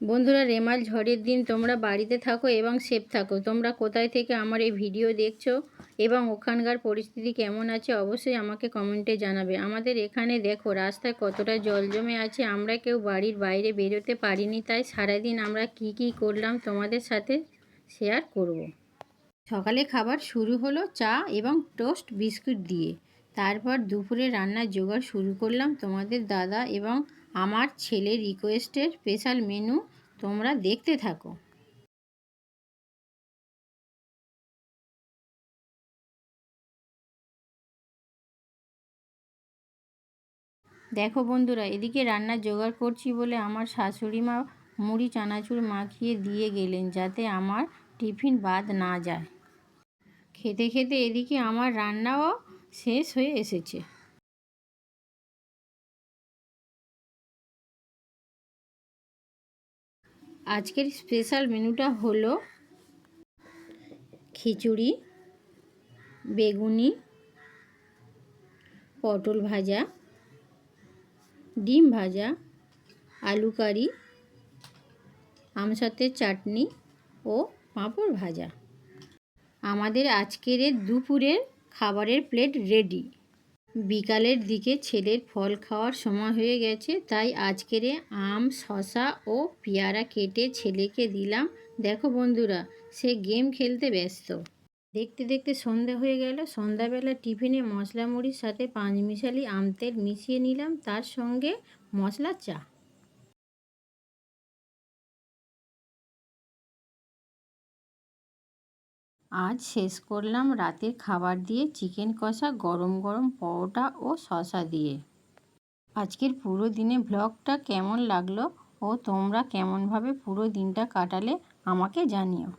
বন্ধুরা, রেমাল ঝড়ের দিন তোমরা বাড়িতে থাকো এবং সেফ থাকো। তোমরা কোথায় থেকে আমার এই ভিডিও দেখছো এবং ওখানকার পরিস্থিতি কেমন আছে অবশ্যই আমাকে কমেন্টে জানাবে। আমাদের এখানে দেখো রাস্তায় কতটা জল জমে আছে। আমরা কেউ বাড়ির বাইরে বেরোতে পারিনি, তাই সারাদিন আমরা কি করলাম তোমাদের সাথে শেয়ার করব। সকালে খাবার শুরু হলো চা এবং টোস্ট বিস্কুট দিয়ে। তারপর দুপুরে রান্নার জোগাড় শুরু করলাম। তোমাদের দাদা এবং আমার ছেলের রিকোয়েস্টের স্পেশাল মেনু তোমরা দেখতে থাকো। দেখো বন্ধুরা, এদিকে রান্নার জোগাড় করছি বলে আমার শাশুড়ি মা মুড়ি চানাচুর মাখিয়ে দিয়ে গেলেন যাতে আমার টিফিন বাদ না যায়। খেতে খেতে এদিকে আমার রান্নাও শেষ হয়ে এসেছে। আজকের স্পেশাল মেনুটা হলো খিচুড়ি, বেগুনি, পটল ভাজা, ডিম ভাজা, আলু কারি, আমসত্ত্বের চাটনি ও পাঁপড় ভাজা। আমাদের আজকের দুপুরের খাবারের প্লেট রেডি। বিকালের দিকে ছেলের ফল খাওয়ার সময় হয়ে গেছে, তাই আজকের আম, শশা ও পেয়ারা কেটে ছেলেকে দিলাম। দেখো বন্ধুরা, সে গেম খেলতে ব্যস্ত। দেখতে দেখতে সন্ধ্যা হয়ে গেল। সন্ধ্যাবেলা টিফিনে মশলা মুড়ির সাথে পাঁচমিশালি আম তেল মিশিয়ে নিলাম, তার সঙ্গে মশলা চা। আজ শেষ করলাম রাতের খাবার দিয়ে চিকেন কষা, গরম গরম পরোটা ও শসা দিয়ে। আজকের পুরো দিনে ব্লগটা কেমন লাগলো ও তোমরা কেমনভাবে পুরো দিনটা কাটালে আমাকে জানিও।